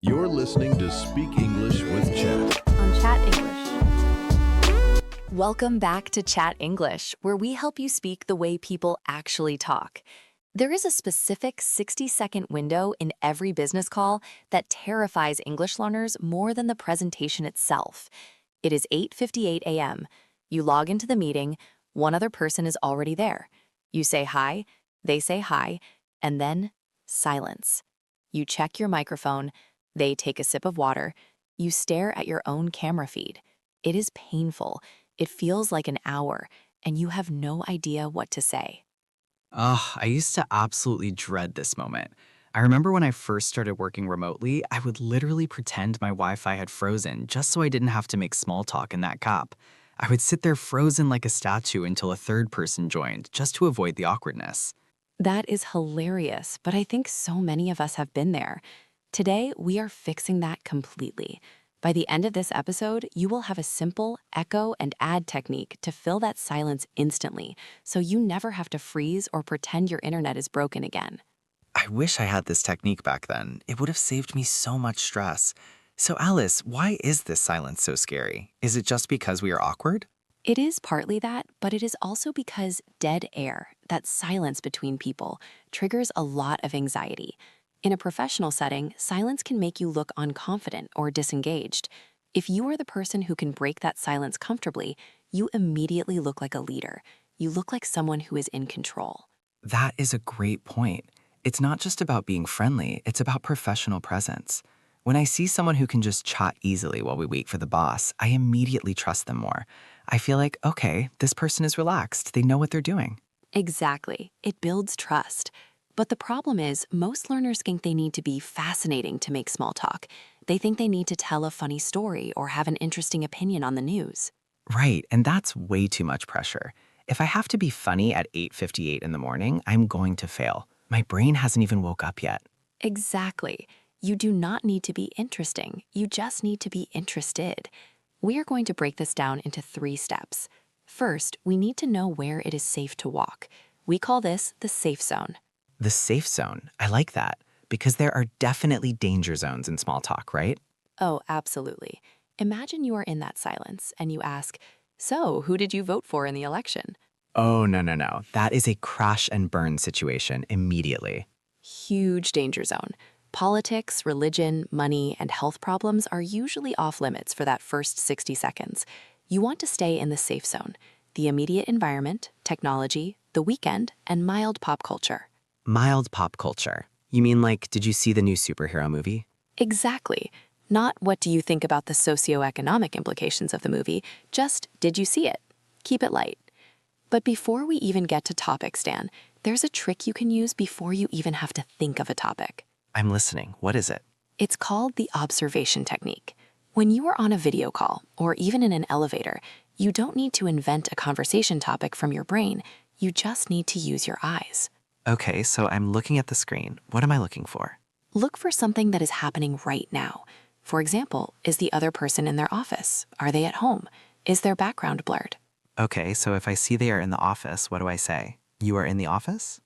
You're listening to Speak English with Chat. On Chat English. Welcome back to Chat English, where we help you speak the way people actually talk. There is a specific 60-second window in every business call that terrifies English learners more than the presentation itself. It is 8:58 a.m. You log into the meeting, one other person is already there. You say hi, they say hi, and then silence. You check your microphone, they take a sip of water, you stare at your own camera feed. It is painful. It feels like an hour, and you have no idea what to say. I used to absolutely dread this moment. I remember when I first started working remotely, I would literally pretend my Wi-Fi had frozen just so I didn't have to make small talk in that gap. I would sit there frozen like a statue until a third person joined, just to avoid the awkwardness. That is hilarious, but I think so many of us have been there. Today, we are fixing that completely. By the end of this episode, you will have a simple echo and add technique to fill that silence instantly, so you never have to freeze or pretend your internet is broken again. I wish I had this technique back then. It would have saved me so much stress. So Alice, why is this silence so scary? Is it just because we are awkward? It is partly that, but it is also because dead air, that silence between people, triggers a lot of anxiety. In a professional setting, silence can make you look unconfident or disengaged. If you are the person who can break that silence comfortably, you immediately look like a leader. You look like someone who is in control. That is a great point. It's not just about being friendly, it's about professional presence. When I see someone who can just chat easily while we wait for the boss, I immediately trust them more. I feel like, okay, this person is relaxed. They know what they're doing. Exactly. It builds trust. But the problem is, most learners think they need to be fascinating to make small talk. They think they need to tell a funny story or have an interesting opinion on the news. Right, and that's way too much pressure. If I have to be funny at 8:58 in the morning, I'm going to fail. My brain hasn't even woke up yet. Exactly. You do not need to be interesting. You just need to be interested. We are going to break this down into 3 steps. First, we need to know where it is safe to walk. We call this the safe zone. The safe zone, I like that, because there are definitely danger zones in small talk, right? Oh, absolutely. Imagine you are in that silence and you ask, "So, who did you vote for in the election?" Oh, no. That is a crash and burn situation immediately. Huge danger zone. Politics, religion, money, and health problems are usually off limits for that first 60 seconds. You want to stay in the safe zone, the immediate environment, technology, the weekend, and mild pop culture. Mild pop culture. You mean like, did you see the new superhero movie? Exactly. Not what do you think about the socioeconomic implications of the movie, just did you see it? Keep it light. But before we even get to topics, Dan, there's a trick you can use before you even have to think of a topic. I'm listening. What is it? It's called the observation technique. When you are on a video call, or even in an elevator, you don't need to invent a conversation topic from your brain. You just need to use your eyes. Okay, so I'm looking at the screen. What am I looking for? Look for something that is happening right now. For example, is the other person in their office? Are they at home? Is their background blurred? Okay, so if I see they are in the office, what do I say? You are in the office?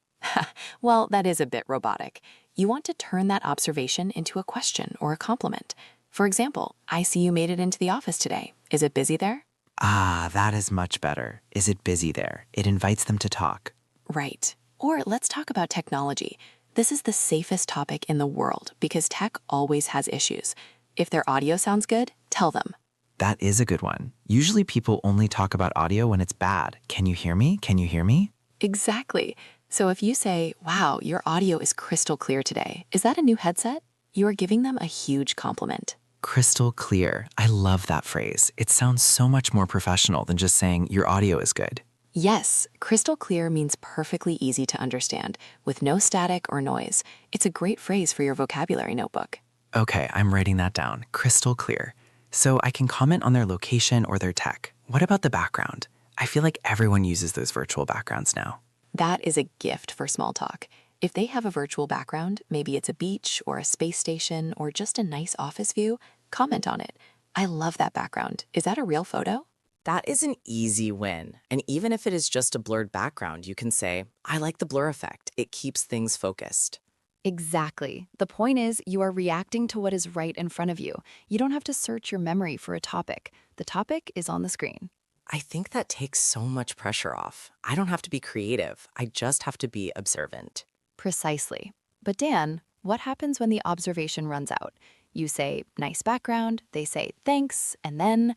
Well, that is a bit robotic. You want to turn that observation into a question or a compliment. For example, I see you made it into the office today. Is it busy there? Ah, that is much better. Is it busy there? It invites them to talk. Right. Or let's talk about technology. This is the safest topic in the world because tech always has issues. If their audio sounds good, tell them. That is a good one. Usually people only talk about audio when it's bad. Can you hear me? Can you hear me? Exactly. So if you say, "Wow, your audio is crystal clear today. Is that a new headset?" You are giving them a huge compliment. Crystal clear. I love that phrase. It sounds so much more professional than just saying your audio is good. Yes, crystal clear means perfectly easy to understand, with no static or noise. It's a great phrase for your vocabulary notebook. Okay, I'm writing that down. Crystal clear. So I can comment on their location or their tech. What about the background? I feel like everyone uses those virtual backgrounds now. That is a gift for small talk. If they have a virtual background, maybe it's a beach or a space station or just a nice office view, comment on it. I love that background. Is that a real photo? That is an easy win. And even if it is just a blurred background, you can say, "I like the blur effect. It keeps things focused." Exactly. The point is, you are reacting to what is right in front of you. You don't have to search your memory for a topic. The topic is on the screen. I think that takes so much pressure off. I don't have to be creative. I just have to be observant. Precisely. But Dan, what happens when the observation runs out? You say, nice background, they say, thanks, and then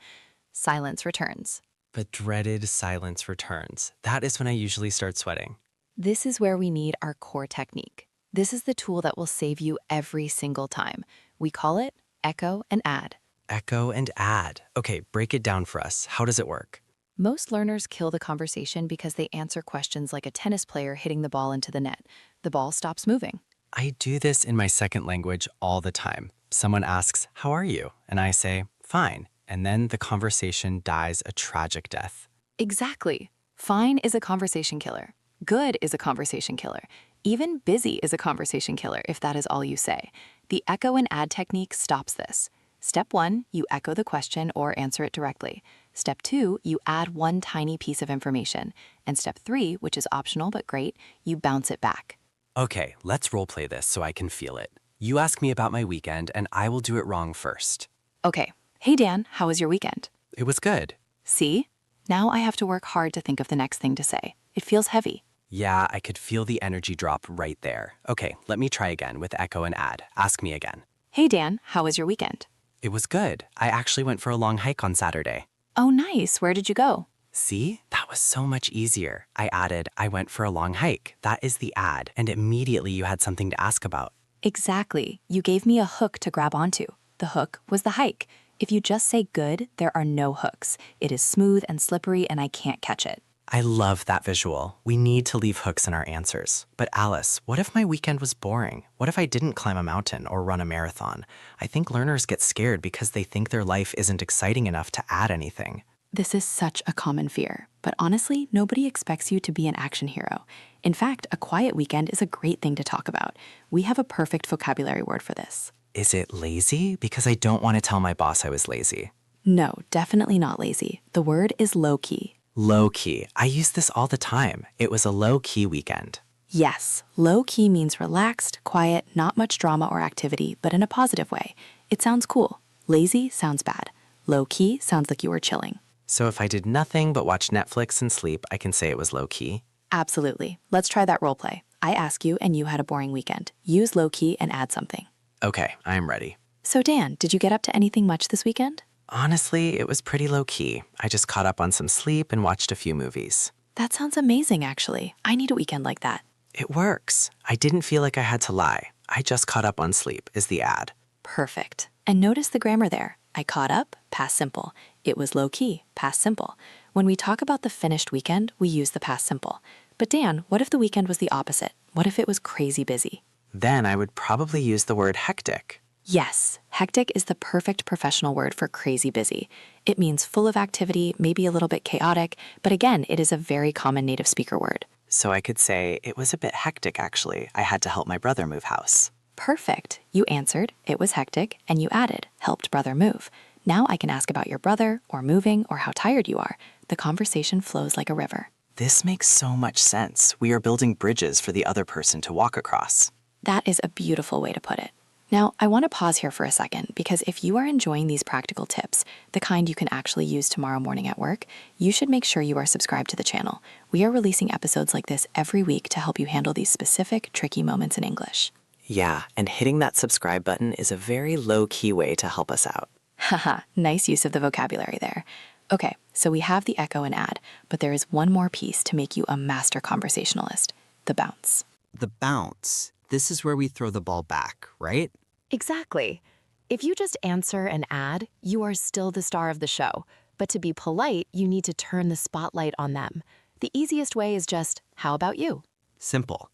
silence returns. The dreaded silence returns. That is when I usually start sweating. This is where we need our core technique. This is the tool that will save you every single time. We call it echo and add. Echo and add. Okay, break it down for us. How does it work? Most learners kill the conversation because they answer questions like a tennis player hitting the ball into the net. The ball stops moving. I do this in my second language all the time. Someone asks, "How are you?" And I say, "Fine." And then the conversation dies a tragic death. Exactly. Fine is a conversation killer. Good is a conversation killer. Even busy is a conversation killer if that is all you say. The echo and add technique stops this. Step 1, you echo the question or answer it directly. Step 2, you add one tiny piece of information. And step 3, which is optional but great, you bounce it back. Okay, let's roleplay this so I can feel it. You ask me about my weekend and I will do it wrong first. Okay. Hey Dan, how was your weekend? It was good. See? Now I have to work hard to think of the next thing to say. It feels heavy. Yeah, I could feel the energy drop right there. Okay, let me try again with echo and add. Ask me again. Hey Dan, how was your weekend? It was good. I actually went for a long hike on Saturday. Oh nice, where did you go? See? That was so much easier. I added, I went for a long hike. That is the add, and immediately you had something to ask about. Exactly. You gave me a hook to grab onto. The hook was the hike. If you just say good, there are no hooks. It is smooth and slippery and I can't catch it. I love that visual. We need to leave hooks in our answers. But Alice, what if my weekend was boring? What if I didn't climb a mountain or run a marathon? I think learners get scared because they think their life isn't exciting enough to add anything. This is such a common fear, but honestly, nobody expects you to be an action hero. In fact, a quiet weekend is a great thing to talk about. We have a perfect vocabulary word for this. Is it lazy? Because I don't want to tell my boss I was lazy. No, definitely not lazy. The word is low-key. Low-key. I use this all the time. It was a low-key weekend. Yes, low-key means relaxed, quiet, not much drama or activity, but in a positive way. It sounds cool. Lazy sounds bad. Low-key sounds like you were chilling. So if I did nothing but watch Netflix and sleep, I can say it was low-key? Absolutely. Let's try that role play. I ask you and you had a boring weekend. Use low-key and add something. Okay, I am ready. So Dan, did you get up to anything much this weekend? Honestly, it was pretty low-key. I just caught up on some sleep and watched a few movies. That sounds amazing, actually. I need a weekend like that. It works. I didn't feel like I had to lie. I just caught up on sleep is the add. Perfect. And notice the grammar there. I caught up, past simple. It was low-key, past simple. When we talk about the finished weekend, we use the past simple. But Dan, what if the weekend was the opposite? What if it was crazy busy? Then I would probably use the word hectic. Yes, hectic is the perfect professional word for crazy busy. It means full of activity, maybe a little bit chaotic, but again, it is a very common native speaker word. So I could say, it was a bit hectic actually. I had to help my brother move house. Perfect. You answered, it was hectic, and you added, helped brother move. Now I can ask about your brother, or moving, or how tired you are. The conversation flows like a river. This makes so much sense. We are building bridges for the other person to walk across. That is a beautiful way to put it. Now, I want to pause here for a second because if you are enjoying these practical tips, the kind you can actually use tomorrow morning at work, you should make sure you are subscribed to the channel. We are releasing episodes like this every week to help you handle these specific, tricky moments in English. Yeah, and hitting that subscribe button is a very low-key way to help us out. Haha, nice use of the vocabulary there. Okay, so we have the echo and add, but there is one more piece to make you a master conversationalist, the bounce. The bounce. This is where we throw the ball back, right? Exactly. If you just answer and add, you are still the star of the show. But to be polite, you need to turn the spotlight on them. The easiest way is just, how about you? Simple.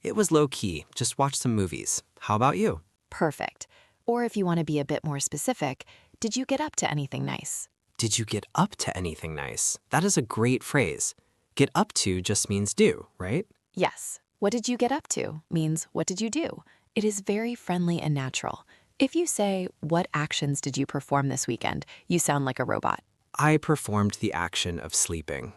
It was low-key. Just watch some movies. How about you? Perfect. Or if you want to be a bit more specific, did you get up to anything nice? Did you get up to anything nice? That is a great phrase. Get up to just means do, right? Yes. What did you get up to means what did you do? It is very friendly and natural. If you say, what actions did you perform this weekend, you sound like a robot. I performed the action of sleeping.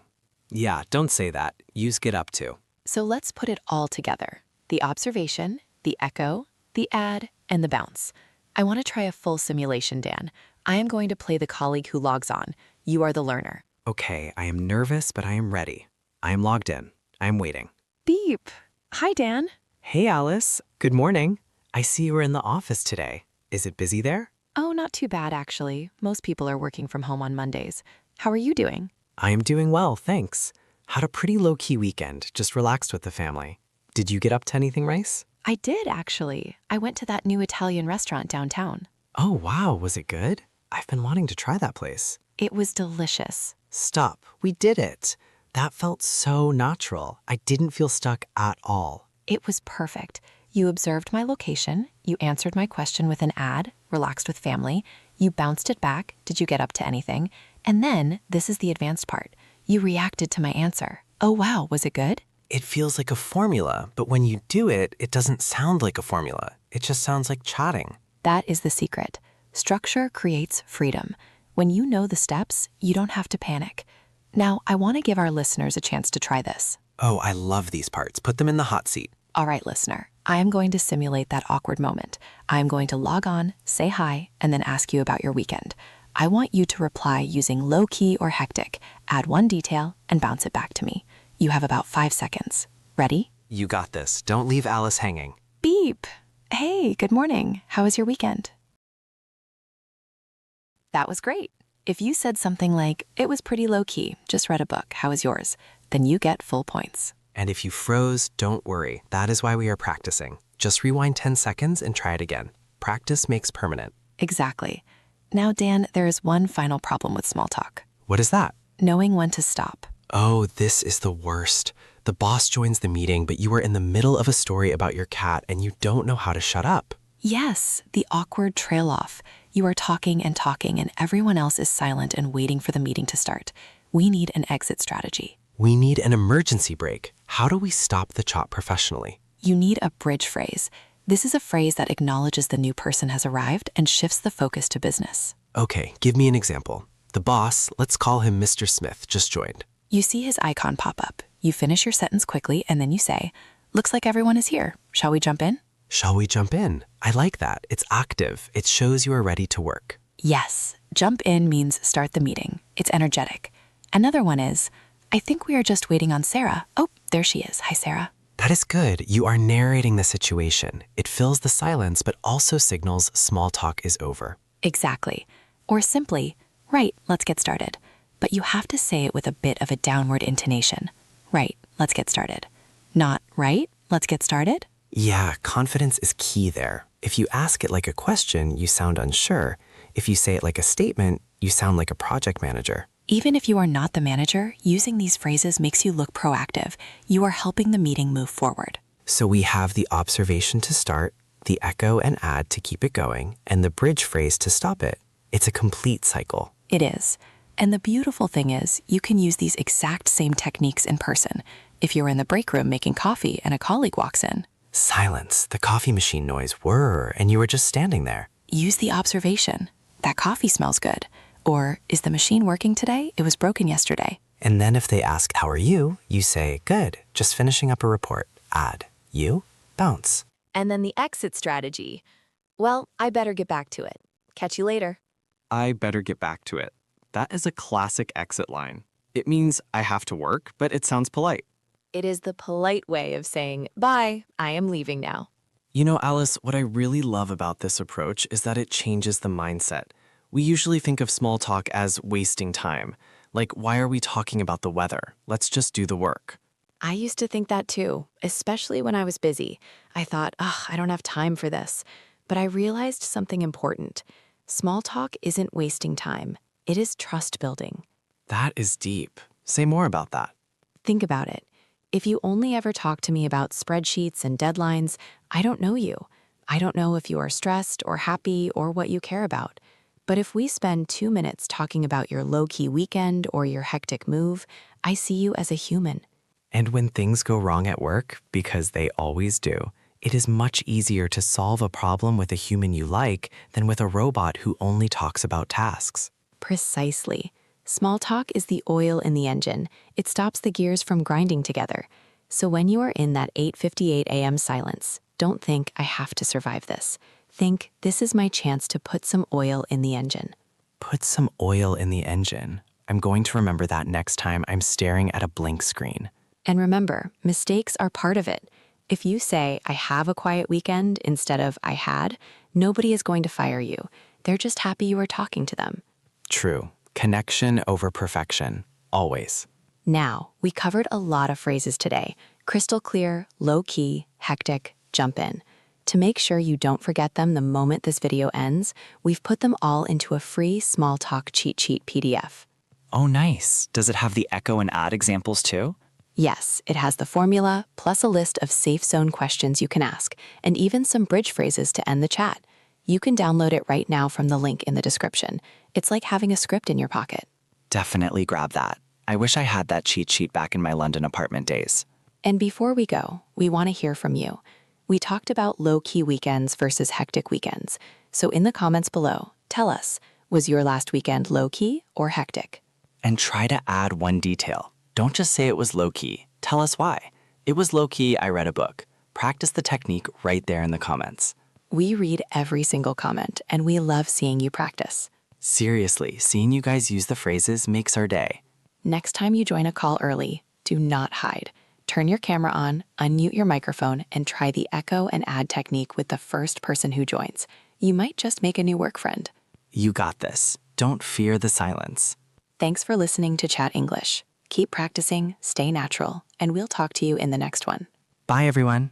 Yeah, don't say that. Use get up to. So let's put it all together. The observation, the echo, the add, and the bounce. I want to try a full simulation, Dan. I am going to play the colleague who logs on. You are the learner. Okay, I am nervous, but I am ready. I am logged in. I am waiting. Beep. Hi, Dan. Hey, Alice. Good morning. I see you were in the office today. Is it busy there? Oh, not too bad, actually. Most people are working from home on Mondays. How are you doing? I am doing well, thanks. Had a pretty low-key weekend, just relaxed with the family. Did you get up to anything nice? I did, actually. I went to that new Italian restaurant downtown. Oh, wow, was it good? I've been wanting to try that place. It was delicious. Stop, we did it. That felt so natural. I didn't feel stuck at all. It was perfect. You observed my location, you answered my question with an ad, relaxed with family, you bounced it back, did you get up to anything? And then, this is the advanced part, you reacted to my answer. Oh wow, was it good? It feels like a formula, but when you do it, it doesn't sound like a formula. It just sounds like chatting. That is the secret. Structure creates freedom. When you know the steps, you don't have to panic. Now, I want to give our listeners a chance to try this. Oh, I love these parts. Put them in the hot seat. All right, listener, I am going to simulate that awkward moment. I am going to log on, say hi, and then ask you about your weekend. I want you to reply using low-key or hectic, add one detail, and bounce it back to me. You have about 5 seconds. Ready? You got this. Don't leave Alice hanging. Beep. Hey, good morning. How was your weekend? That was great. If you said something like, it was pretty low-key, just read a book, how was yours? Then you get full points. And if you froze, don't worry. That is why we are practicing. Just rewind 10 seconds and try it again. Practice makes permanent. Exactly. Now, Dan, there is one final problem with small talk. What is that? Knowing when to stop. Oh, this is the worst. The boss joins the meeting, but you are in the middle of a story about your cat and you don't know how to shut up. Yes, the awkward trail off. You are talking and everyone else is silent and waiting for the meeting to start. We need an exit strategy. We need an emergency break. How do we stop the chat professionally? You need a bridge phrase. This is a phrase that acknowledges the new person has arrived and shifts the focus to business. Okay, give me an example. The boss, let's call him Mr. Smith, just joined. You see his icon pop up. You finish your sentence quickly and then you say, looks like everyone is here. Shall we jump in? Shall we jump in? I like that. It's active. It shows you are ready to work. Yes, jump in means start the meeting. It's energetic. Another one is, I think we are just waiting on Sarah. Oh, there she is. Hi, Sarah. That is good. You are narrating the situation. It fills the silence, but also signals small talk is over. Exactly. Or simply, right, let's get started. But you have to say it with a bit of a downward intonation. Right, let's get started. Not right, let's get started? Yeah, confidence is key there. If you ask it like a question, you sound unsure. If you say it like a statement, you sound like a project manager. Even if you are not the manager, using these phrases makes you look proactive. You are helping the meeting move forward. So we have the observation to start, the echo and add to keep it going, and the bridge phrase to stop it. It's a complete cycle. It is. And the beautiful thing is, you can use these exact same techniques in person. If you're in the break room making coffee and a colleague walks in. Silence, the coffee machine noise, whir, and you were just standing there. Use the observation. That coffee smells good. Or, is the machine working today? It was broken yesterday. And then if they ask, how are you? You say, good, just finishing up a report. Add, you, bounce. And then the exit strategy. Well, I better get back to it. Catch you later. I better get back to it. That is a classic exit line. It means I have to work, but it sounds polite. It is the polite way of saying, bye, I am leaving now. You know, Alice, what I really love about this approach is that it changes the mindset. We usually think of small talk as wasting time. Like, why are we talking about the weather? Let's just do the work. I used to think that too, especially when I was busy. I thought, I don't have time for this. But I realized something important. Small talk isn't wasting time. It is trust building. That is deep. Say more about that. Think about it. If you only ever talk to me about spreadsheets and deadlines, I don't know you. I don't know if you are stressed or happy or what you care about. But if we spend 2 minutes talking about your low-key weekend or your hectic move, I see you as a human. And when things go wrong at work, because they always do, it is much easier to solve a problem with a human you like than with a robot who only talks about tasks. Precisely. Small talk is the oil in the engine. It stops the gears from grinding together. So when you are in that 8:58 a.m. silence, Don't think I have to survive this. Think this is my chance to put some oil in the engine. Put some oil in the engine. I'm going to remember that next time I'm staring at a blank screen. And remember, mistakes are part of it. If you say, I have a quiet weekend instead of I had, nobody is going to fire you. They're just happy you are talking to them. True. Connection over perfection. Always. Now, we covered a lot of phrases today. Crystal clear, low-key, hectic, jump in. To make sure you don't forget them the moment this video ends, we've put them all into a free small talk cheat sheet PDF. Oh, nice. Does it have the echo and add examples too? Yes, it has the formula, plus a list of safe zone questions you can ask, and even some bridge phrases to end the chat. You can download it right now from the link in the description. It's like having a script in your pocket. Definitely grab that. I wish I had that cheat sheet back in my London apartment days. And before we go, we want to hear from you. We talked about low-key weekends versus hectic weekends. So in the comments below, tell us, was your last weekend low-key or hectic? And try to add one detail. Don't just say it was low-key. Tell us why. It was low-key, I read a book. Practice the technique right there in the comments. We read every single comment, and we love seeing you practice. Seriously, seeing you guys use the phrases makes our day. Next time you join a call early, do not hide. Turn your camera on, unmute your microphone, and try the echo and add technique with the first person who joins. You might just make a new work friend. You got this. Don't fear the silence. Thanks for listening to Chat English. Keep practicing, stay natural, and we'll talk to you in the next one. Bye, everyone.